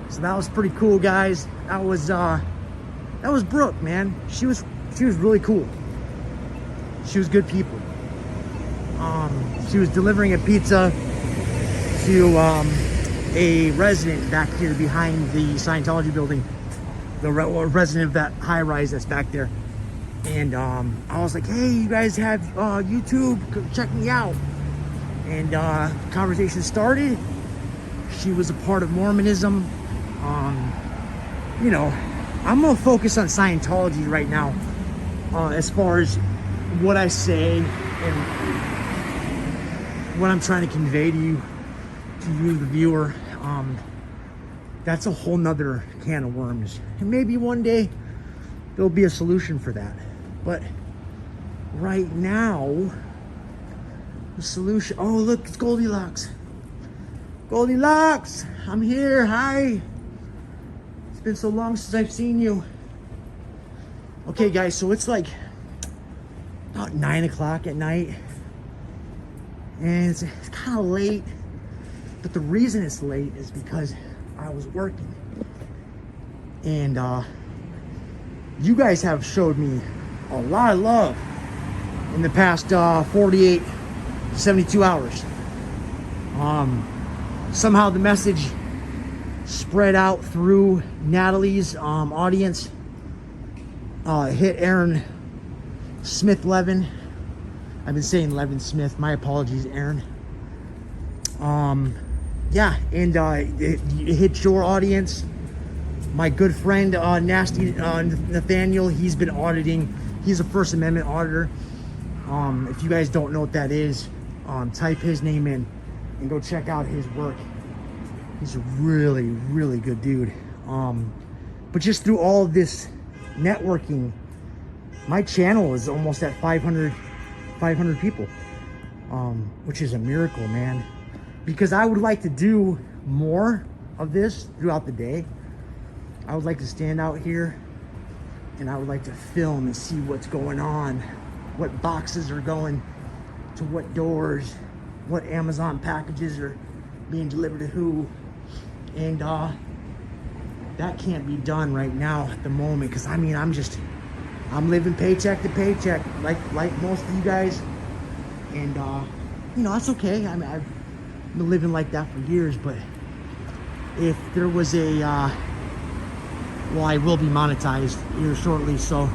So that was pretty cool, guys. That was Brooke, man. She was really cool. She was good people. She was delivering a pizza to a resident back here behind the Scientology building, the resident of that high rise that's back there. And I was like, hey, you guys have YouTube, check me out. And conversation started. She was a part of Mormonism. You know, I'm gonna focus on Scientology right now, as far as what I say and what I'm trying to convey to you, the viewer. That's a whole nother can of worms, and maybe one day there'll be a solution for that. But right now, the solution, oh look, it's Goldie-Locks. Goldie-Locks, I'm here, hi. It's been so long since I've seen you. Okay guys, so it's like about 9 o'clock at night. And it's kind of late. But the reason it's late is because I was working. And you guys have showed me a lot of love in the past 48, 72 hours. Somehow the message spread out through Natalie's audience, hit Aaron Smith Levin. I've been saying Levin Smith, my apologies, Aaron. Yeah, and it hit your audience. My good friend Nasty Nathaniel, he's been auditing. He's a First Amendment auditor. If you guys don't know what that is, type his name in and go check out his work. He's a really, really good dude. But just through all of this networking, my channel is almost at 500 people, which is a miracle, man. Because I would like to do more of this throughout the day. I would like to stand out here and I would like to film and see what's going on, what boxes are going to what doors, what Amazon packages are being delivered to who. And that can't be done right now at the moment, because I mean, I'm living paycheck to paycheck like most of you guys. And you know, that's okay. I mean, I've been living like that for years. But if there was a well, I will be monetized here shortly, so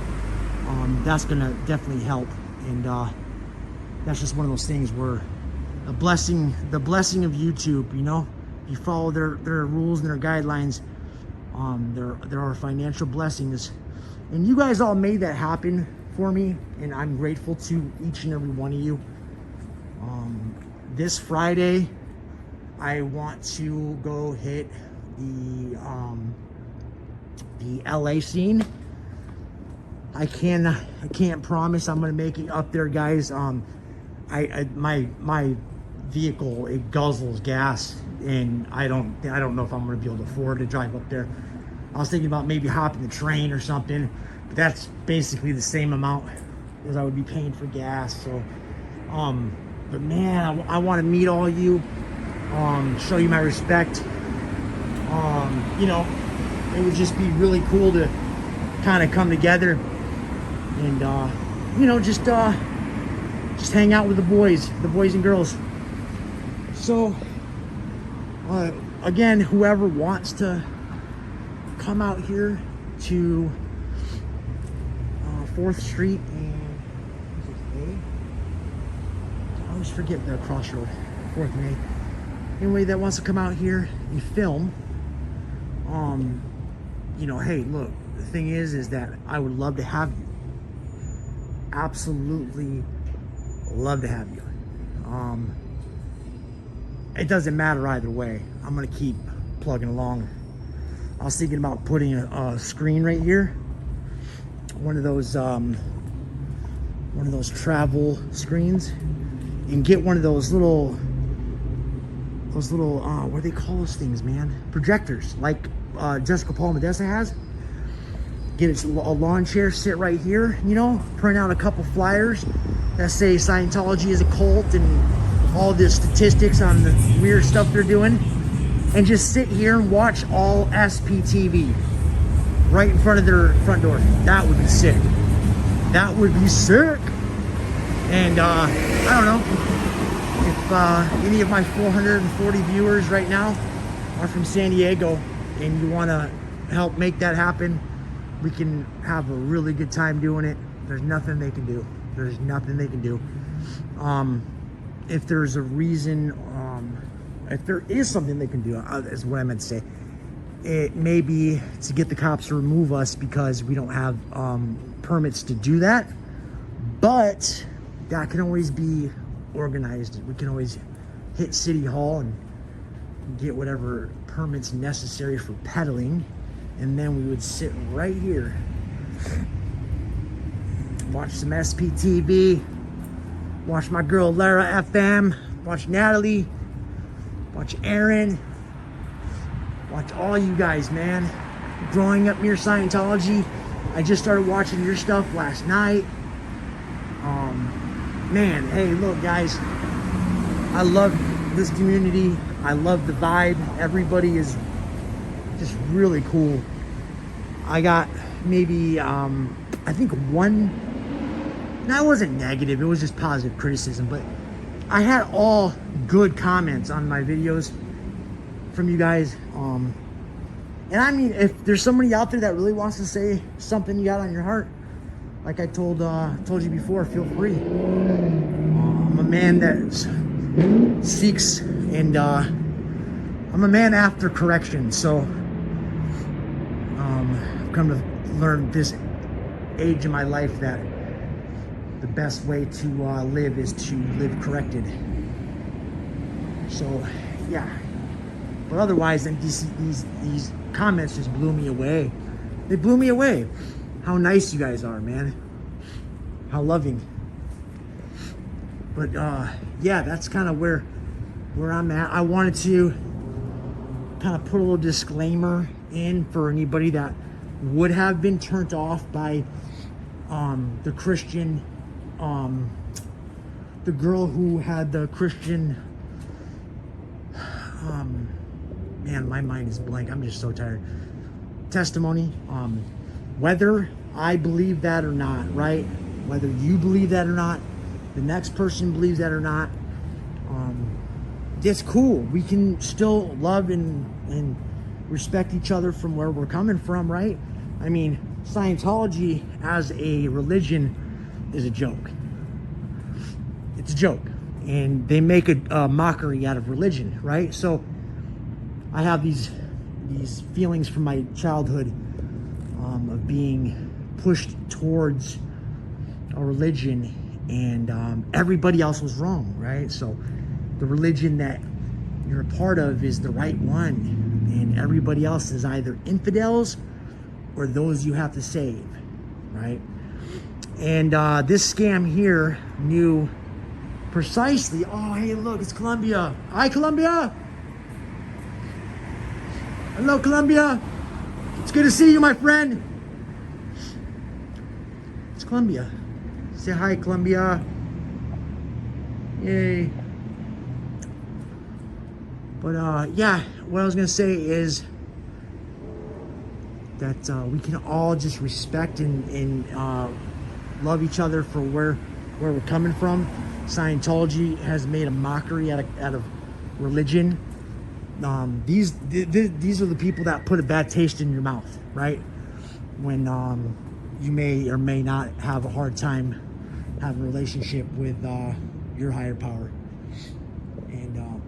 that's gonna definitely help. And that's just one of those things where the blessing of YouTube, you know, you follow their rules and their guidelines, there are financial blessings. And you guys all made that happen for me, and I'm grateful to each and every one of you. This Friday, I want to go hit the LA scene. I can't promise I'm gonna make it up there, guys. My vehicle, it guzzles gas, and I don't know if I'm gonna be able to afford to drive up there. I was thinking about maybe hopping the train or something, but that's basically the same amount as I would be paying for gas. So but man, I want to meet all of you, show you my respect. You know, it would just be really cool to kind of come together and you know, just hang out with the boys and girls. So again, whoever wants to come out here to 4th Street and I always forget the crossroad, 4th and 8th. Anybody that wants to come out here and film, you know, hey, look, the thing is that I would love to have you. Absolutely love to have you. It doesn't matter either way. I'm gonna keep plugging along. I was thinking about putting a screen right here, one of those travel screens, and get one of those little what do they call those things, man? Projectors, like Jessica Paul Modessa has. Get a lawn chair, sit right here, you know, print out a couple flyers that say Scientology is a cult and all the statistics on the weird stuff they're doing. and just sit here and watch all SPTV right in front of their front door. That would be sick. That would be sick. And I don't know if any of my 440 viewers right now are from San Diego and you want to help make that happen, we can have a really good time doing it. There's nothing they can do. There's nothing they can do. If there's a reason, if there is something they can do, is what I meant to say. It may be to get the cops to remove us because we don't have permits to do that. But that can always be organized. We can always hit City Hall and get whatever permits necessary for peddling. And then we would sit right here, watch some SPTV, watch my girl Lara FM, watch Natalie, watch Aaron, watch all you guys, man. Growing up near Scientology, I just started watching your stuff last night. Man, hey, look, guys, I love this community. I love the vibe. Everybody is just really cool. I got maybe, I think one, that wasn't negative, it was just positive criticism, but I had all good comments on my videos from you guys. And I mean, if there's somebody out there that really wants to say something you got on your heart, like I told you before, feel free. I'm a man that seeks, and I'm a man after correction. So I've come to learn this age in my life that the best way to live is to live corrected. So yeah, but otherwise, these comments just blew me away. They blew me away. How nice you guys are, man. How loving. But yeah, that's kind of where I'm at. I wanted to kind of put a little disclaimer in for anybody that would have been turned off by the Christian, the girl who had the Christian, man, my mind is blank. I'm just so tired. Testimony. Whether I believe that or not, right? Whether you believe that or not, the next person believes that or not, it's cool. We can still love and respect each other from where we're coming from, right? I mean, Scientology as a religion is a joke. It's a joke. And they make a mockery out of religion, right? So I have these feelings from my childhood of being pushed towards a religion, and everybody else was wrong, right? So the religion that you're a part of is the right one, and everybody else is either infidels or those you have to save, right? And this scam here knew precisely. Oh, hey, look, it's Colombia. Hi, Colombia. Hello, Colombia. It's good to see you, my friend. It's Colombia. Say hi, Colombia. Yay. But yeah, what I was gonna say is that we can all just respect and love each other for where we're coming from. Scientology has made a mockery out of religion. These are the people that put a bad taste in your mouth, right? When you may or may not have a hard time having a relationship with your higher power. And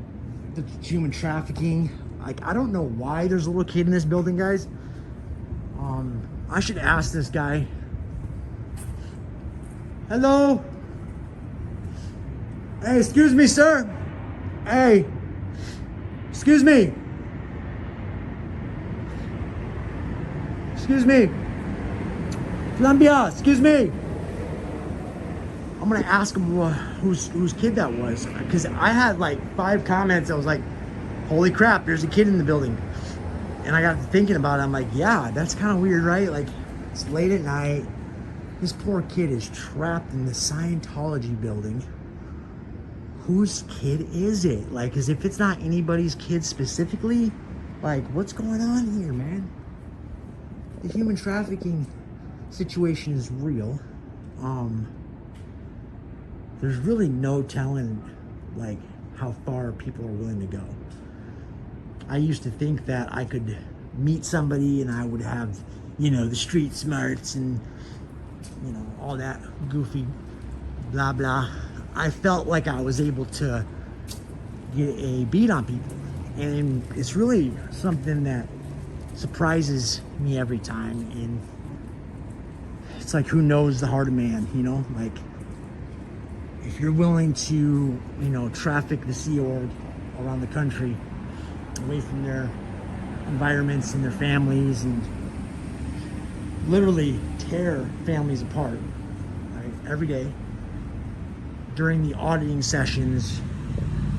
the human trafficking, like, I don't know why there's a little kid in this building, guys. I should ask this guy. Hello? Hey, excuse me, sir. Hey, excuse me. Excuse me. Colombia, excuse me. I'm gonna ask him whose kid that was, because I had like 5 comments. I was like, holy crap, there's a kid in the building. And I got thinking about it. I'm like, yeah, that's kind of weird, right? Like, it's late at night. This poor kid is trapped in the Scientology building. whose kid is it? Like, as if it's not anybody's kid specifically, like, what's going on here, man? The human trafficking situation is real. There's really no telling, like, how far people are willing to go. I used to think that I could meet somebody and I would have, you know, the street smarts and, you know, all that goofy blah blah. I felt like I was able to get a beat on people, and it's really something that surprises me every time. And it's like, who knows the heart of man, you know? Like, if you're willing to, you know, traffic the Sea Org around the country away from their environments and their families, and literally tear families apart, right, every day. During the auditing sessions,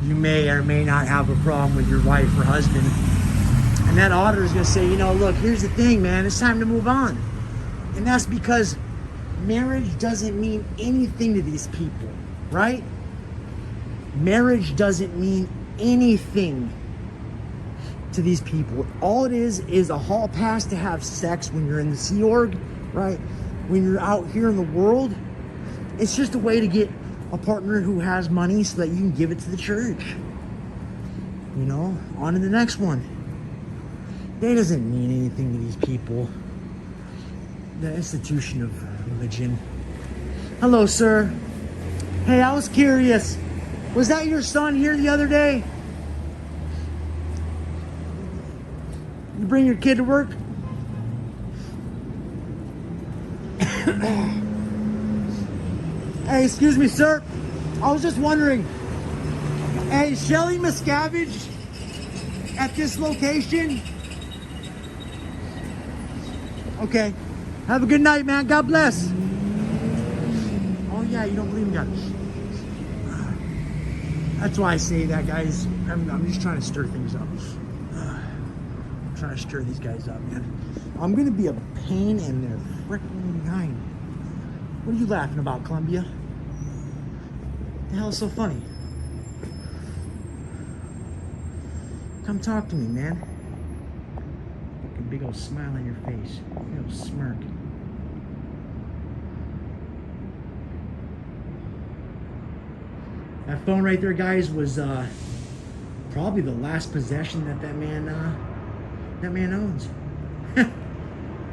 you may or may not have a problem with your wife or husband, and that auditor is going to say, you know, look, here's the thing, man, it's time to move on. And that's because marriage doesn't mean anything to these people, right? Marriage doesn't mean anything to these people. All it is a hall pass to have sex when you're in the Sea Org, right? When you're out here in the world, it's just a way to get a partner who has money so that you can give it to the church. You know, on to the next one. That doesn't mean anything to these people. The institution of religion. Hello, sir. Hey, I was curious. Was that your son here the other day? You bring your kid to work? Hey, excuse me, sir. I was just wondering. Hey, Shelly Miscavige at this location? Okay. Have a good night, man. God bless. Oh, yeah, you don't believe in God. That's why I say that, guys. I'm just trying to stir things up. I'm trying to stir these guys up, man. I'm going to be a pain in their freaking behind. What are you laughing about, Columbia? The hell is so funny? Come talk to me, man. Look, a big old smile on your face. Big old smirk. That phone right there, guys, was probably the last possession that man owns.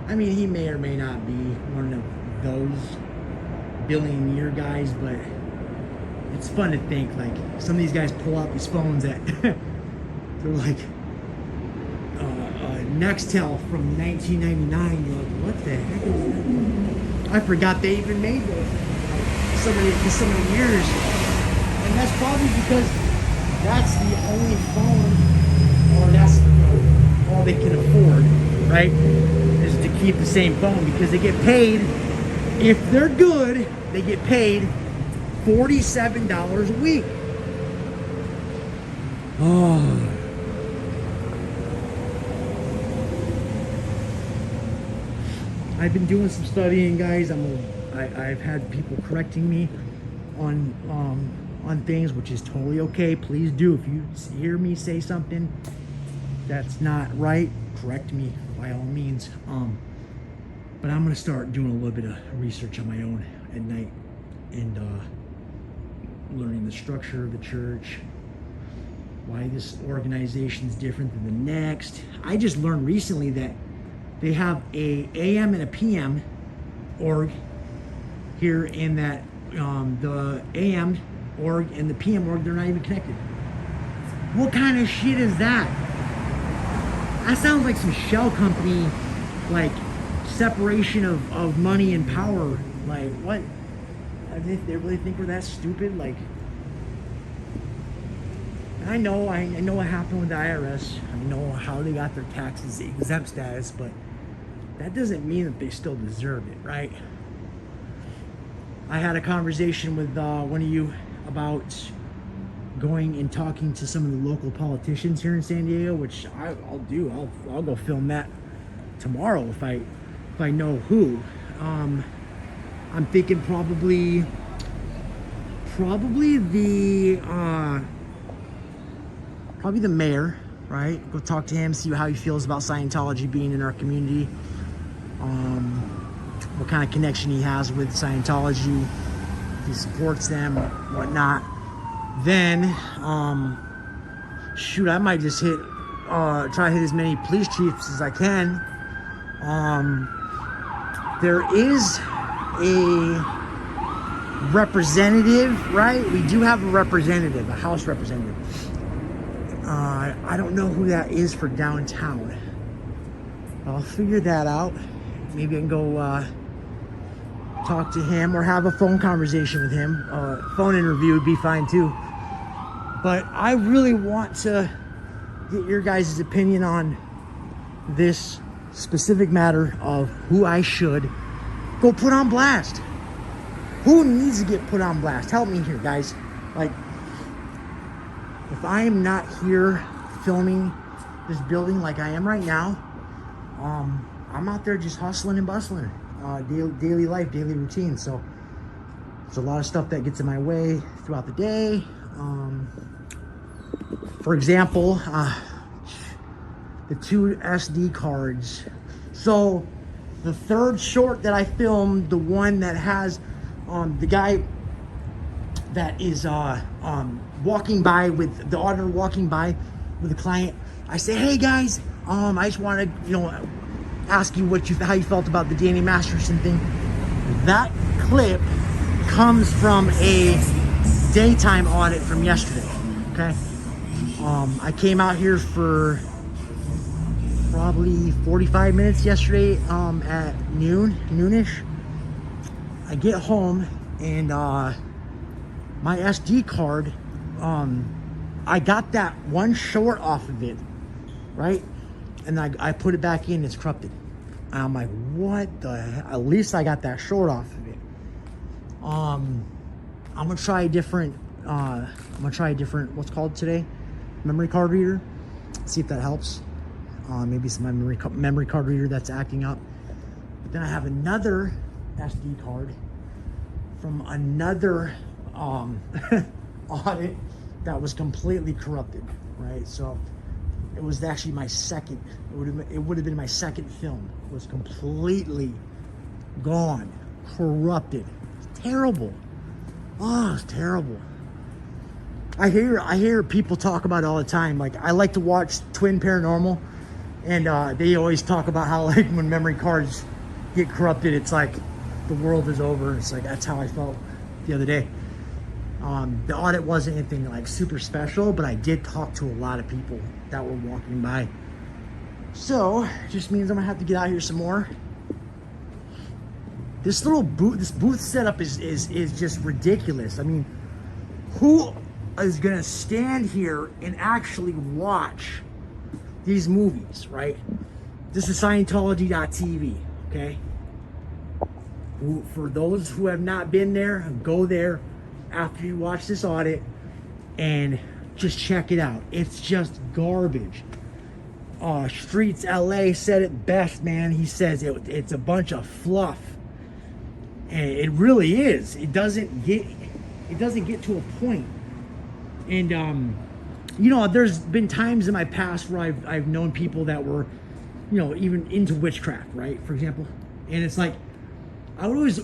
I mean, he may or may not be one of those billion-year guys, but it's fun to think, like, some of these guys pull out these phones that they're like Nextel from 1999. You're like, what the heck is that? I forgot they even made those so many years. And that's probably because that's the only phone, or that's all they can afford, right? Is to keep the same phone, because they get paid. If they're good, they get paid $47 a week. Oh. I've been doing some studying, guys. I've had people correcting me on things, which is totally okay. Please do. If you hear me say something that's not right, correct me by all means. But I'm gonna start doing a little bit of research on my own at night, and learning the structure of the church, why this organization is different than the next. I just learned recently that they have a AM and a PM org here, and that the AM org and the PM org, they're not even connected. What kind of shit is that? That sounds like some shell company, like separation of money and power. Like, what? They really think we're that stupid? Like, I know what happened with the IRS. I know how they got their taxes exempt status, but that doesn't mean that they still deserve it, right? I had a conversation with one of you about going and talking to some of the local politicians here in San Diego, which I'll do. I'll go film that tomorrow if I know who. I'm thinking probably Probably the mayor, right? Go talk to him, see how he feels about Scientology being in our community. What kind of connection he has with Scientology, if he supports them, whatnot. Then, shoot, I might just try to hit as many police chiefs as I can. There is a representative, right? We do have a representative, a House representative. I don't know who that is for downtown. I'll figure that out. Maybe I can go talk to him or have a phone conversation with him. Phone interview would be fine too. But I really want to get your guys' opinion on this specific matter of who I should go put on blast. Who needs to get put on blast? Help me here, guys. Like, if I am not here filming this building like I am right now, I'm out there just hustling and bustling. Daily life, daily routine. So there's a lot of stuff that gets in my way throughout the day. For example, the 2 SD cards. So the third short that I filmed, the one that has the guy that is walking by with the auditor walking by with the client, I say, hey guys, I just want to ask you how you felt about the Danny Masterson thing. That clip comes from a daytime audit from yesterday. Okay, I came out here for probably 45 minutes yesterday at noonish. I get home and my SD card, I got that one short off of it, right? And I put it back in, it's corrupted. And I'm like, what the hell? At least I got that short off of it. I'm gonna try a different, what's called today? Memory card reader. See if that helps. Maybe some memory card reader that's acting up. But then I have another SD card from another audit that was completely corrupted, right? So it was actually my second, it would have been my second film. It was completely gone, corrupted. It's terrible. Oh, it's terrible. I hear people talk about it all the time. Like, I like to watch Twin Paranormal, and they always talk about how, like, when memory cards get corrupted, it's like the world is over. It's like, that's how I felt the other day. The audit wasn't anything like super special, but I did talk to a lot of people that were walking by. So it just means I'm gonna have to get out here some more. This little booth setup is just ridiculous. I mean, who is gonna stand here and actually watch these movies, right? This is Scientology.tv, okay? For those who have not been there, go there after you watch this audit and just check it out. It's just garbage. Streets LA said it best, man. He says it's a bunch of fluff, and it really is. It doesn't get to a point. And there's been times in my past where I've known people that were, even into witchcraft, right? For example, and it's like, I would always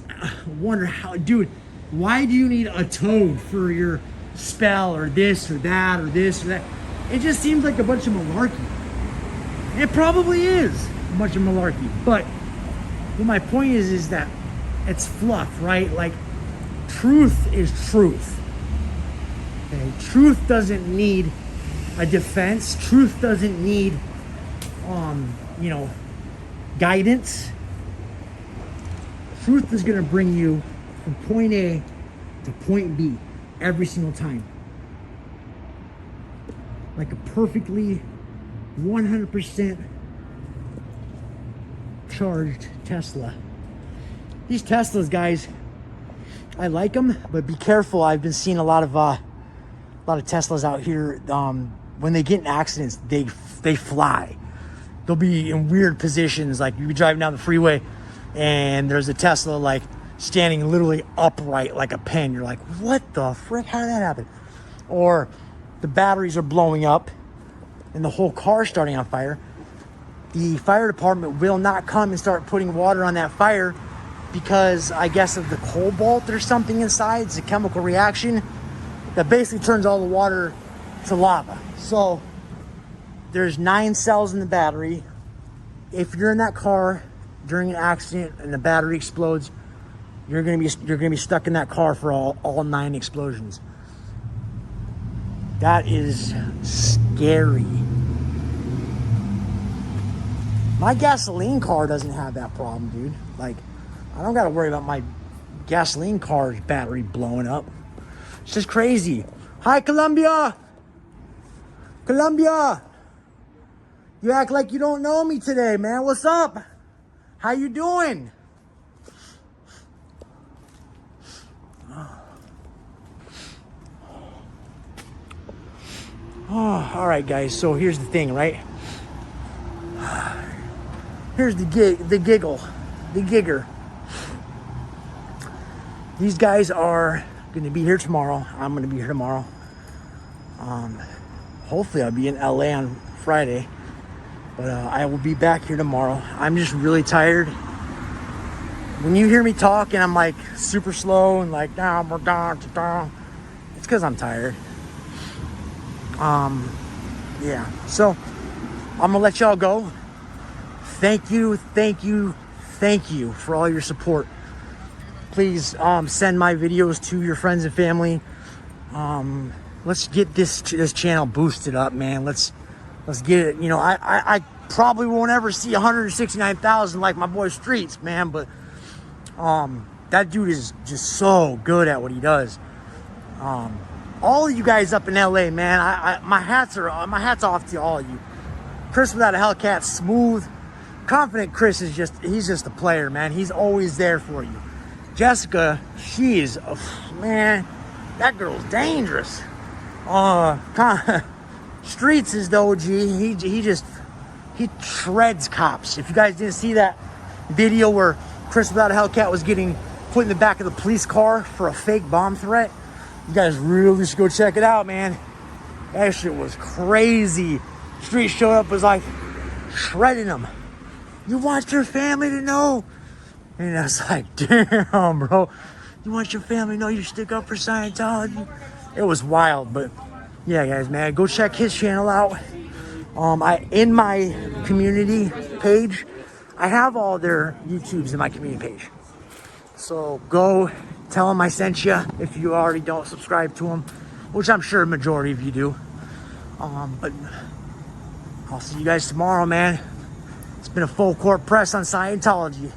wonder how, dude, why do you need a toad for your spell, or this or that or this or that? It just seems like a bunch of malarkey. It probably is a bunch of malarkey, but my point is that it's fluff, right? Like, truth is truth. Okay? Truth doesn't need a defense. Truth doesn't need, guidance. Truth is going to bring you from point A to point B every single time. Like a perfectly 100% charged Tesla. These Teslas, guys, I like them, but be careful. I've been seeing a lot of Teslas out here. When they get in accidents, they fly. They'll be in weird positions. Like, you'll be driving down the freeway, and there's a Tesla like standing literally upright like a pin. You're like, what the frick? How did that happen? Or the batteries are blowing up and the whole car starting on fire. The fire department will not come and start putting water on that fire because I guess of the cobalt or something inside. It's a chemical reaction that basically turns all the water to lava. So there's 9 cells in the battery. If you're in that car during an accident and the battery explodes, you're gonna be stuck in that car for all 9 explosions. That is scary. My gasoline car doesn't have that problem, dude. Like, I don't gotta worry about my gasoline car's battery blowing up. It's just crazy. Hi, Colombia! Colombia! You act like you don't know me today, man. What's up? How you doing? Oh, all right, guys. So here's the thing, right? Here's the gigger. These guys are going to be here tomorrow. I'm going to be here tomorrow. Hopefully I'll be in LA on Friday, but I will be back here tomorrow. I'm just really tired. When you hear me talk and I'm like super slow and like down, it's because I'm tired. Yeah. So I'm gonna let y'all go. Thank you for all your support. Please send my videos to your friends and family. Let's get this channel boosted up, man. Let's get it. You know, I probably won't ever see 169,000 like my boy Streets, man, but that dude is just so good at what he does. All of you guys up in LA, man, my hats off to all of you. Chris without a Hellcat, smooth, confident. Chris is he's just a player, man. He's always there for you. Jessica, she is, man, that girl's dangerous. Streets is the OG. He shreds cops. If you guys didn't see that video where Chris without a Hellcat was getting put in the back of the police car for a fake bomb threat, you guys really should go check it out, man. That shit was crazy. Street showed up, was like shredding them. You want your family to know? And I was like, damn, bro. You want your family to know you stick up for Scientology? It was wild, but yeah, guys, man, go check his channel out. In my community page, I have all their YouTubes in my community page. So go tell them I sent you if you already don't subscribe to them, which I'm sure a majority of you do. But I'll see you guys tomorrow, man. It's been a full court press on Scientology.